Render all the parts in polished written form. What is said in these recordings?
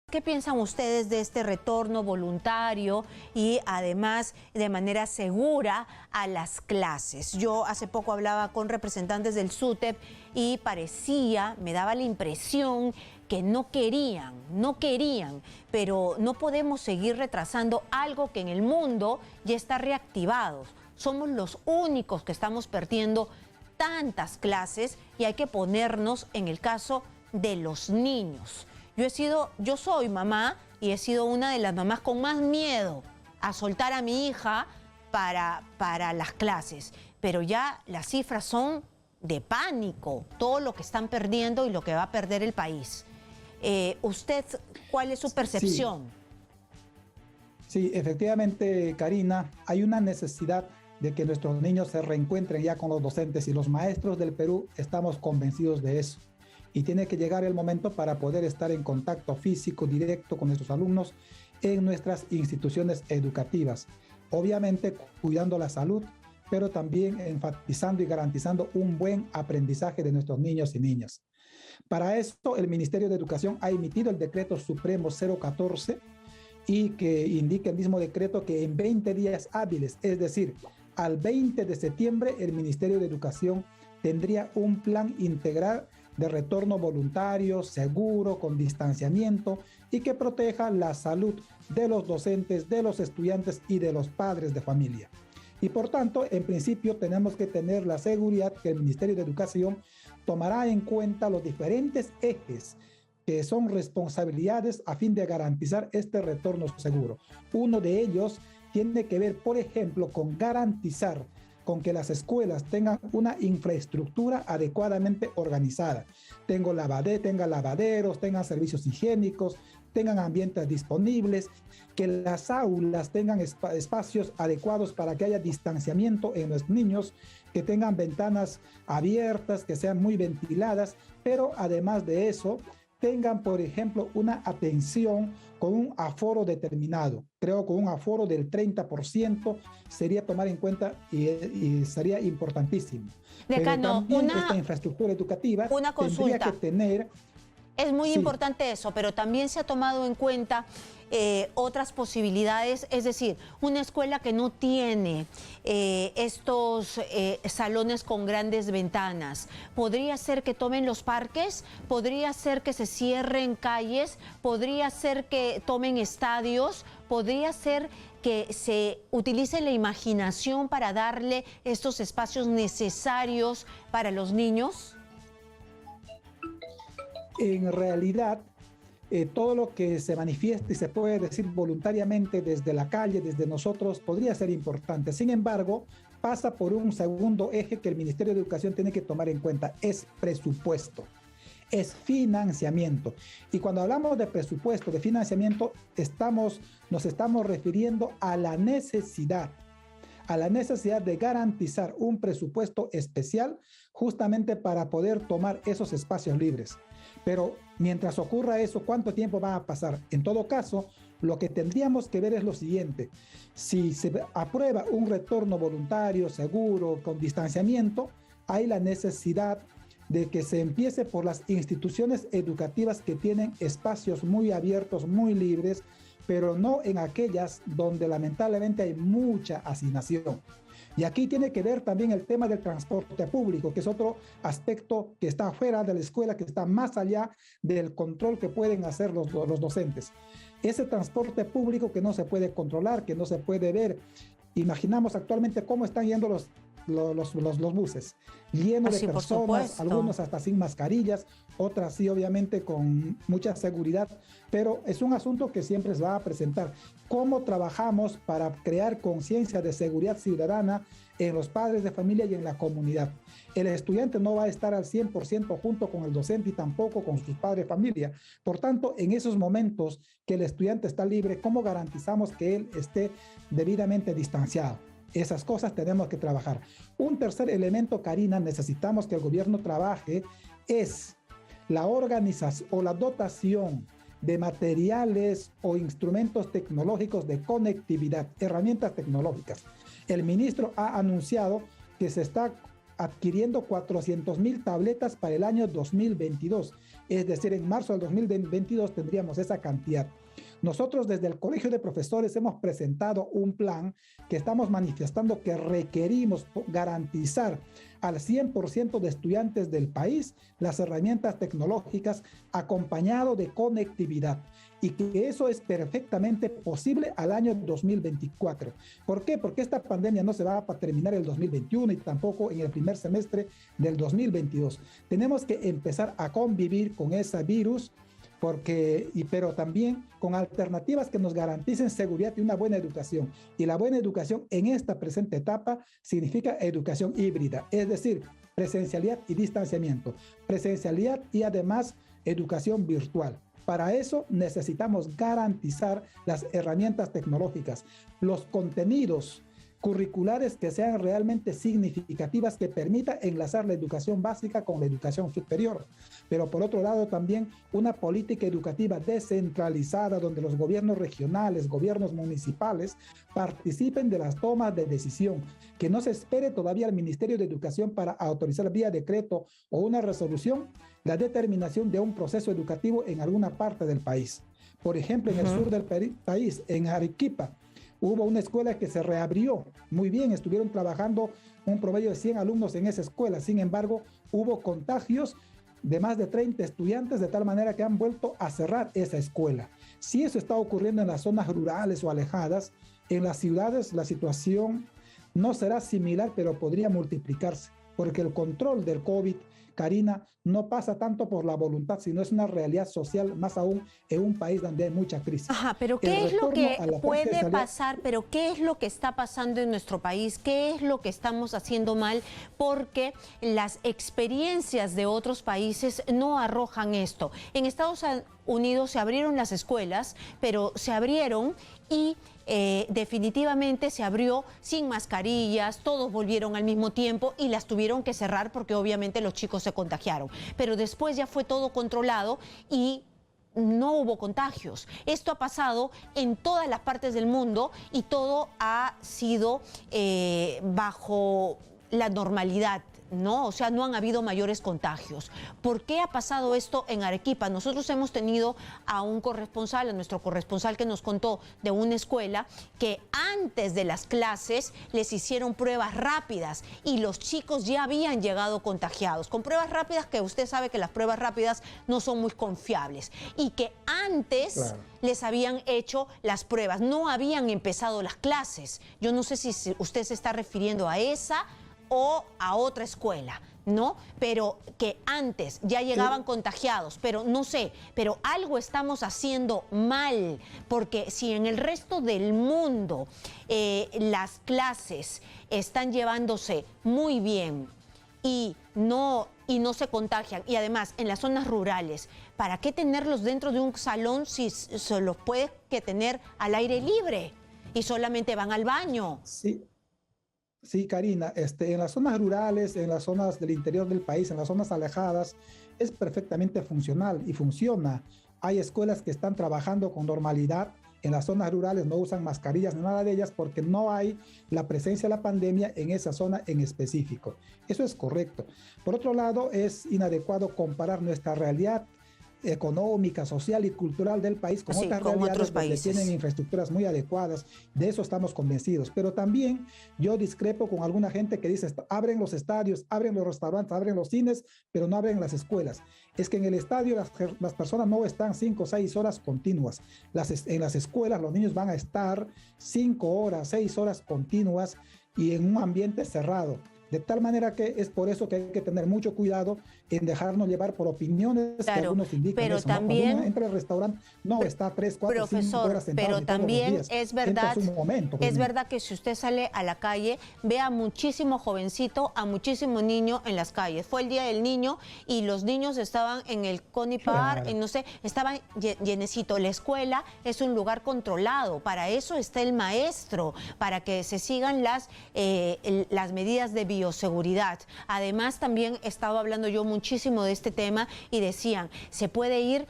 ¿Qué piensan ustedes de este retorno voluntario y además de manera segura a las clases? Yo hace poco hablaba con representantes del SUTEP y me daba la impresión que no querían, pero no podemos seguir retrasando algo que en el mundo ya está reactivado. Somos los únicos que estamos perdiendo tantas clases y hay que ponernos en el caso de los niños. Yo soy mamá y he sido una de las mamás con más miedo a soltar a mi hija para las clases. Pero ya las cifras son de pánico, todo lo que están perdiendo y lo que va a perder el país. ¿Usted cuál es su percepción? Sí, efectivamente, Karina, hay una necesidad de que nuestros niños se reencuentren ya con los docentes y los maestros del Perú estamos convencidos de eso. Y tiene que llegar el momento para poder estar en contacto físico, directo con nuestros alumnos en nuestras instituciones educativas. Obviamente cuidando la salud, pero también enfatizando y garantizando un buen aprendizaje de nuestros niños y niñas. Para esto, el Ministerio de Educación ha emitido el Decreto Supremo 014 y que indica el mismo decreto que en 20 días hábiles, es decir, al 20 de septiembre, el Ministerio de Educación tendría un plan integral de retorno voluntario, seguro, con distanciamiento y que proteja la salud de los docentes, de los estudiantes y de los padres de familia. Y por tanto, en principio tenemos que tener la seguridad que el Ministerio de Educación tomará en cuenta los diferentes ejes que son responsabilidades a fin de garantizar este retorno seguro. Uno de ellos tiene que ver, por ejemplo, con garantizar con que las escuelas tengan una infraestructura adecuadamente organizada. Tengan lavaderos, tengan servicios higiénicos, tengan ambientes disponibles, que las aulas tengan espacios adecuados para que haya distanciamiento en los niños, que tengan ventanas abiertas, que sean muy ventiladas, pero además de eso, tengan, por ejemplo, una atención con un aforo determinado. Creo que con un aforo del 30% sería tomar en cuenta y sería importantísimo. Decano, pero también esta infraestructura educativa tendría que tener... Es muy importante eso, pero también se ha tomado en cuenta otras posibilidades, es decir, una escuela que no tiene estos salones con grandes ventanas, podría ser que tomen los parques, podría ser que se cierren calles, podría ser que tomen estadios, podría ser que se utilice la imaginación para darle estos espacios necesarios para los niños. En realidad, todo lo que se manifieste y se puede decir voluntariamente desde la calle, desde nosotros, podría ser importante. Sin embargo, pasa por un segundo eje que el Ministerio de Educación tiene que tomar en cuenta, es presupuesto, es financiamiento. Y cuando hablamos de presupuesto, de financiamiento, nos estamos refiriendo a la necesidad de garantizar un presupuesto especial justamente para poder tomar esos espacios libres. Pero mientras ocurra eso, ¿cuánto tiempo va a pasar? En todo caso, lo que tendríamos que ver es lo siguiente. Si se aprueba un retorno voluntario, seguro, con distanciamiento, hay la necesidad de que se empiece por las instituciones educativas que tienen espacios muy abiertos, muy libres, pero no en aquellas donde lamentablemente hay mucha hacinación. Y aquí tiene que ver también el tema del transporte público, que es otro aspecto que está fuera de la escuela, que está más allá del control que pueden hacer los docentes. Ese transporte público que no se puede controlar, que no se puede ver. Imaginamos actualmente cómo están yendo los buses, llenos de personas, algunos hasta sin mascarillas, otras sí obviamente con mucha seguridad, pero es un asunto que siempre se va a presentar. ¿Cómo trabajamos para crear conciencia de seguridad ciudadana en los padres de familia y en la comunidad? El estudiante no va a estar al 100% junto con el docente y tampoco con sus padres de familia. Por tanto, en esos momentos que el estudiante está libre, ¿cómo garantizamos que él esté debidamente distanciado? Esas cosas tenemos que trabajar. Un tercer elemento, Karina, necesitamos que el gobierno trabaje es la organización o la dotación de materiales o instrumentos tecnológicos de conectividad, herramientas tecnológicas. El ministro ha anunciado que se está adquiriendo 400.000 tabletas para el año 2022. Es decir, en marzo del 2022 tendríamos esa cantidad. Nosotros desde el Colegio de Profesores hemos presentado un plan que estamos manifestando que requerimos garantizar al 100% de estudiantes del país las herramientas tecnológicas acompañado de conectividad y que eso es perfectamente posible al año 2024. ¿Por qué? Porque esta pandemia no se va a terminar el 2021 y tampoco en el primer semestre del 2022. Tenemos que empezar a convivir con ese virus pero también con alternativas que nos garanticen seguridad y una buena educación. Y la buena educación en esta presente etapa significa educación híbrida, es decir, presencialidad y distanciamiento, presencialidad y además educación virtual. Para eso necesitamos garantizar las herramientas tecnológicas, los contenidos curriculares que sean realmente significativas, que permita enlazar la educación básica con la educación superior. Pero por otro lado también una política educativa descentralizada donde los gobiernos regionales, gobiernos municipales participen de las tomas de decisión, que no se espere todavía al Ministerio de Educación para autorizar vía decreto o una resolución la determinación de un proceso educativo en alguna parte del país. Por ejemplo, en el sur del país, en Arequipa, hubo una escuela que se reabrió muy bien, estuvieron trabajando un promedio de 100 alumnos en esa escuela. Sin embargo, hubo contagios de más de 30 estudiantes, de tal manera que han vuelto a cerrar esa escuela. Si eso está ocurriendo en las zonas rurales o alejadas, en las ciudades la situación no será similar, pero podría multiplicarse, porque el control del COVID, Karina, no pasa tanto por la voluntad, sino es una realidad social, más aún en un país donde hay mucha crisis. Ajá, pero ¿qué es lo que puede pasar? Pero ¿qué es lo que está pasando en nuestro país? ¿Qué es lo que estamos haciendo mal? Porque las experiencias de otros países no arrojan esto. En Estados Unidos se abrieron las escuelas, pero se abrieron y definitivamente se abrió sin mascarillas, todos volvieron al mismo tiempo y las tuvieron que cerrar porque obviamente los chicos se contagiaron. Pero después ya fue todo controlado y no hubo contagios. Esto ha pasado en todas las partes del mundo y todo ha sido bajo la normalidad, ¿no? O sea, no han habido mayores contagios. ¿Por qué ha pasado esto en Arequipa? Nosotros hemos tenido a un corresponsal, a nuestro corresponsal, que nos contó de una escuela que antes de las clases les hicieron pruebas rápidas y los chicos ya habían llegado contagiados, con pruebas rápidas que usted sabe que las pruebas rápidas no son muy confiables y que antes les habían hecho las pruebas, no habían empezado las clases. Yo no sé si usted se está refiriendo a esa o a otra escuela, ¿no? Pero que antes ya llegaban contagiados, pero no sé, pero algo estamos haciendo mal, porque si en el resto del mundo las clases están llevándose muy bien y no se contagian, y además en las zonas rurales, ¿para qué tenerlos dentro de un salón si se los puede que tener al aire libre y solamente van al baño? Sí, Karina, en las zonas rurales, en las zonas del interior del país, en las zonas alejadas, es perfectamente funcional y funciona. Hay escuelas que están trabajando con normalidad. En las zonas rurales no usan mascarillas ni nada de ellas porque no hay la presencia de la pandemia en esa zona en específico. Eso es correcto. Por otro lado, es inadecuado comparar nuestra realidad económica, social y cultural del país con otras realidades donde tienen infraestructuras muy adecuadas. De eso estamos convencidos. Pero también yo discrepo con alguna gente que dice, abren los estadios, abren los restaurantes, abren los cines, pero no abren las escuelas. Es que en el estadio las personas no están 5 o 6 horas continuas. En las escuelas los niños van a estar 5 horas, 6 horas continuas y en un ambiente cerrado. De tal manera que es por eso que hay que tener mucho cuidado en dejarnos llevar por opiniones que algunos indican. Pero eso, también, ¿no? Cuando uno entra al restaurante, no está 3, 4, 5 horas sentado. Pero también es verdad, es verdad que si usted sale a la calle, ve a muchísimo jovencito, a muchísimo niño en las calles. Fue el Día del Niño y los niños estaban en el Conipar, no sé, estaban llenecito. La escuela es un lugar controlado, para eso está el maestro, para que se sigan las medidas de bioseguridad. Además, también he estado hablando yo muchísimo de este tema y decían, se puede ir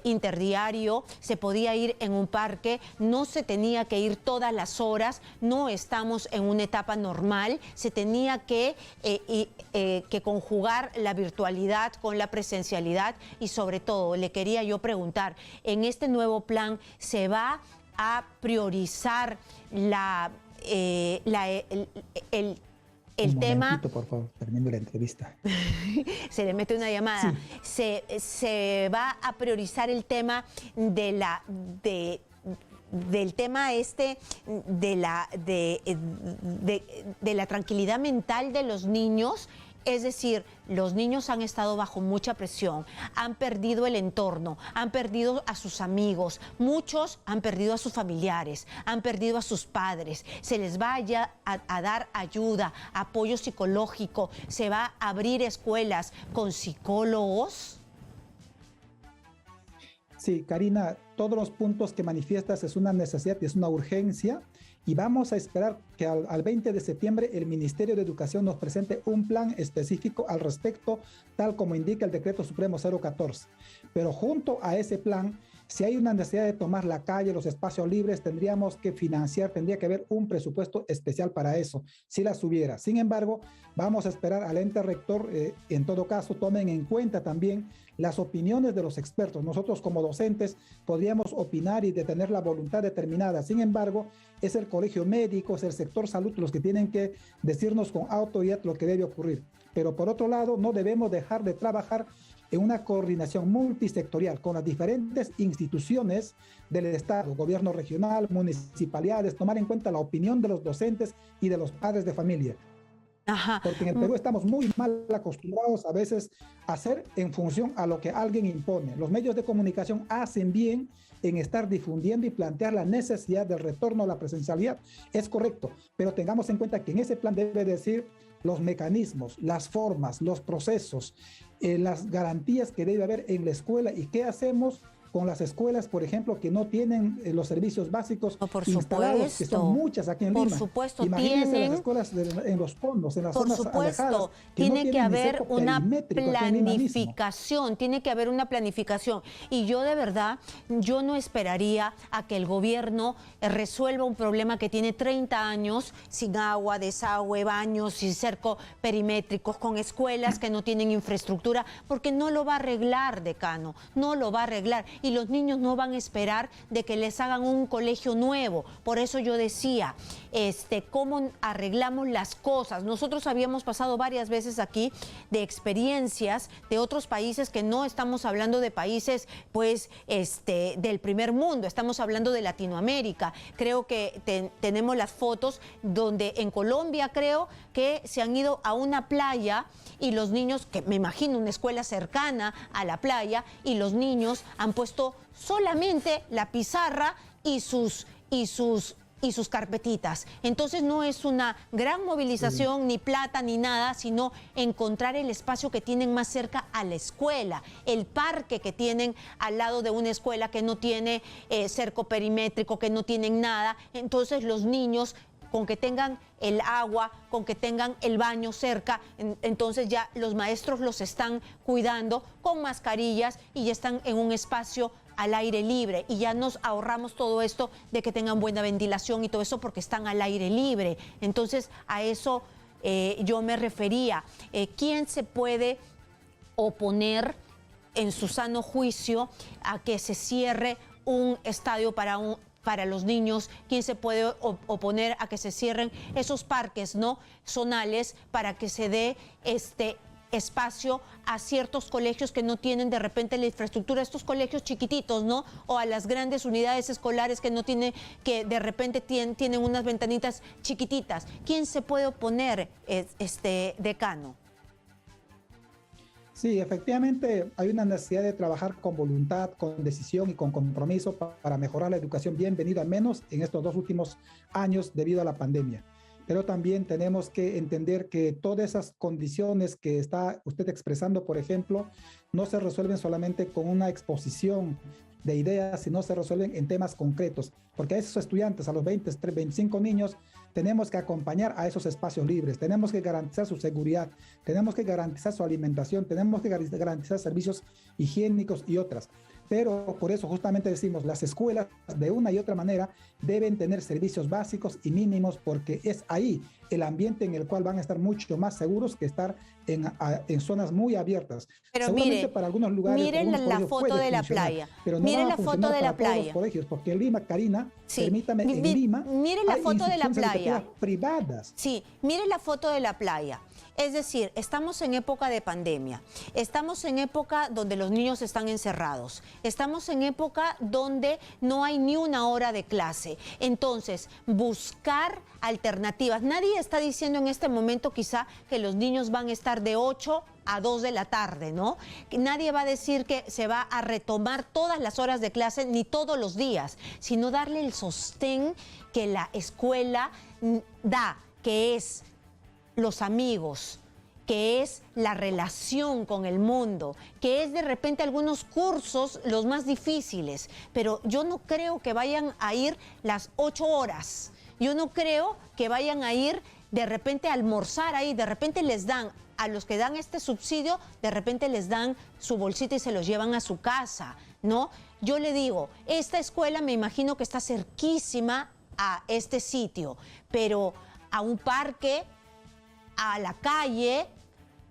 interdiario, se podía ir en un parque, no se tenía que ir todas las horas, no estamos en una etapa normal, se tenía que conjugar la virtualidad con la presencialidad y sobre todo le quería yo preguntar, en este nuevo plan se va a priorizar el tema. Por favor, termino la entrevista. Se le mete una llamada. Sí. Se va a priorizar el tema del tema de la tranquilidad mental de los niños. Es decir, los niños han estado bajo mucha presión, han perdido el entorno, han perdido a sus amigos, muchos han perdido a sus familiares, han perdido a sus padres. Se les va a dar ayuda, apoyo psicológico, se va a abrir escuelas con psicólogos. Sí, Karina, todos los puntos que manifiestas es una necesidad y es una urgencia. Y vamos a esperar que al 20 de septiembre el Ministerio de Educación nos presente un plan específico al respecto, tal como indica el Decreto Supremo 014. Pero junto a ese plan, si hay una necesidad de tomar la calle, los espacios libres, tendríamos que financiar, tendría que haber un presupuesto especial para eso, si las hubiera. Sin embargo, vamos a esperar al ente rector, en todo caso, tomen en cuenta también las opiniones de los expertos. Nosotros como docentes podríamos opinar y de tener la voluntad determinada. Sin embargo, es el colegio médico, es el sector salud los que tienen que decirnos con autoridad lo que debe ocurrir. Pero por otro lado, no debemos dejar de trabajar en una coordinación multisectorial con las diferentes instituciones del Estado, gobierno regional, municipalidades, tomar en cuenta la opinión de los docentes y de los padres de familia. Ajá. Porque en el Perú estamos muy mal acostumbrados a veces a hacer en función a lo que alguien impone. Los medios de comunicación hacen bien en estar difundiendo y plantear la necesidad del retorno a la presencialidad. Es correcto, pero tengamos en cuenta que en ese plan debe decir los mecanismos, las formas, los procesos, las garantías que debe haber en la escuela y qué hacemos con las escuelas, por ejemplo, que no tienen los servicios básicos instalados, que son muchas aquí en Lima. Por supuesto, imagínense las escuelas en los fondos, en las zonas alejadas, tiene que haber una planificación, tiene que haber una planificación. Y yo de verdad, yo no esperaría a que el gobierno resuelva un problema que tiene 30 años sin agua, desagüe, baños, sin cerco perimétricos, con escuelas que no tienen infraestructura, porque no lo va a arreglar, decano, no lo va a arreglar. Y los niños no van a esperar de que les hagan un colegio nuevo. Por eso yo decía, cómo arreglamos las cosas. Nosotros habíamos pasado varias veces aquí de experiencias de otros países, que no estamos hablando de países pues del primer mundo, estamos hablando de Latinoamérica. Creo que tenemos las fotos donde en Colombia creo que se han ido a una playa y los niños, que me imagino una escuela cercana a la playa, y los niños han puesto solamente la pizarra y sus carpetitas. Entonces no es una gran movilización, ni plata, ni nada, sino encontrar el espacio que tienen más cerca a la escuela, el parque que tienen al lado de una escuela que no tiene cerco perimétrico, que no tienen nada. Entonces los niños, con que tengan el agua, con que tengan el baño cerca, entonces ya los maestros los están cuidando con mascarillas y ya están en un espacio al aire libre, y ya nos ahorramos todo esto de que tengan buena ventilación y todo eso porque están al aire libre. Entonces a eso yo me refería. ¿Quién se puede oponer en su sano juicio a que se cierre un estadio para los niños? ¿Quién se puede oponer a que se cierren esos parques, ¿no?, zonales, para que se dé espacio a ciertos colegios que no tienen de repente la infraestructura, estos colegios chiquititos, ¿no?, o a las grandes unidades escolares que no tienen, que de repente tienen unas ventanitas chiquititas? ¿Quién se puede oponer, decano? Sí, efectivamente hay una necesidad de trabajar con voluntad, con decisión y con compromiso para mejorar la educación. Bienvenido, al menos en estos 2 últimos años debido a la pandemia. Pero también tenemos que entender que todas esas condiciones que está usted expresando, por ejemplo, no se resuelven solamente con una exposición de ideas si no se resuelven en temas concretos, porque a esos estudiantes, a los 20, 25 niños, tenemos que acompañar a esos espacios libres, tenemos que garantizar su seguridad, tenemos que garantizar su alimentación, tenemos que garantizar servicios higiénicos y otras. Pero por eso justamente decimos, las escuelas de una y otra manera deben tener servicios básicos y mínimos, porque es ahí el ambiente en el cual van a estar mucho más seguros que estar en zonas muy abiertas. Pero mire, para algunos lugares, miren la foto de la playa. Pero no miren va a la foto de la para todos playa. los colegios, porque en Lima, Karina, Sí. permítame, en Lima miren la foto de la playa. Privadas. Sí, miren la foto de la playa. Es decir, estamos en época de pandemia, estamos en época donde los niños están encerrados, estamos en época donde no hay ni una hora de clase. Entonces, buscar alternativas. Nadie está diciendo en este momento quizá que los niños van a estar de 8 a 2 de la tarde, ¿no? Nadie va a decir que se va a retomar todas las horas de clase ni todos los días, sino darle el sostén que la escuela da, que es los amigos, que es la relación con el mundo, que es de repente algunos cursos los más difíciles, pero yo no creo que vayan a ir las 8 horas, yo no creo que vayan a ir de repente a almorzar ahí, de repente les dan, a los que dan este subsidio, de repente les dan su bolsita y se los llevan a su casa, ¿no? Yo le digo, esta escuela me imagino que está cerquísima a este sitio, pero a un parque, a la calle,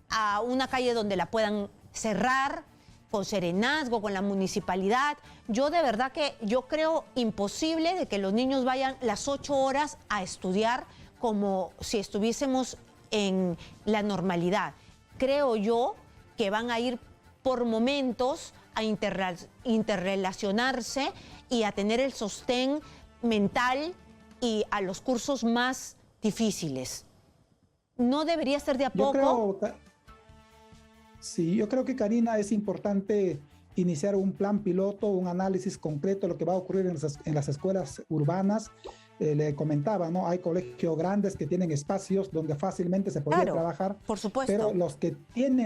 a una calle donde la puedan cerrar, con serenazgo, con la municipalidad. Yo de verdad que yo creo imposible de que los niños vayan las 8 horas a estudiar como si estuviésemos en la normalidad. Creo yo que van a ir por momentos a interrelacionarse y a tener el sostén mental y a los cursos más difíciles. ¿No debería ser de a poco? Yo creo que, Karina, es importante iniciar un plan piloto, un análisis concreto de lo que va a ocurrir en las escuelas urbanas. Le comentaba, ¿no? Hay colegios grandes que tienen espacios donde fácilmente se podría trabajar. Por supuesto. Pero los que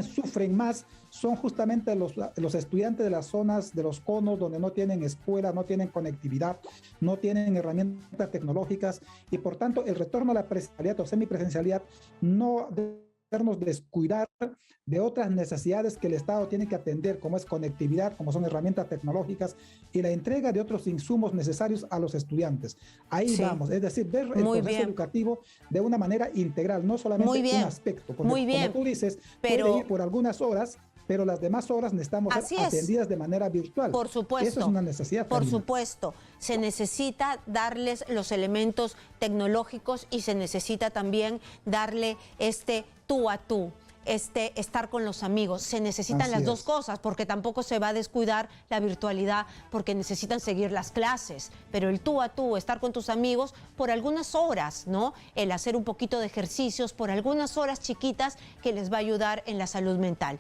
sufren más son justamente los estudiantes de las zonas, de los conos, donde no tienen escuela, no tienen conectividad, no tienen herramientas tecnológicas, y por tanto el retorno a la presencialidad o semipresencialidad no debe hacernos descuidar de otras necesidades que el Estado tiene que atender, como es conectividad, como son herramientas tecnológicas y la entrega de otros insumos necesarios a los estudiantes. Ahí vamos, es decir, ver el proceso educativo de una manera integral, no solamente un aspecto, porque como tú dices, puede ir por algunas horas, pero las demás horas necesitamos ser atendidas de manera virtual. Por supuesto. Eso es una necesidad. Por supuesto. Se necesita darles los elementos tecnológicos y se necesita también darle este tú a tú, estar con los amigos. Se necesitan las dos cosas, porque tampoco se va a descuidar la virtualidad, porque necesitan seguir las clases. Pero el tú a tú, estar con tus amigos por algunas horas, ¿no? El hacer un poquito de ejercicios por algunas horas chiquitas que les va a ayudar en la salud mental.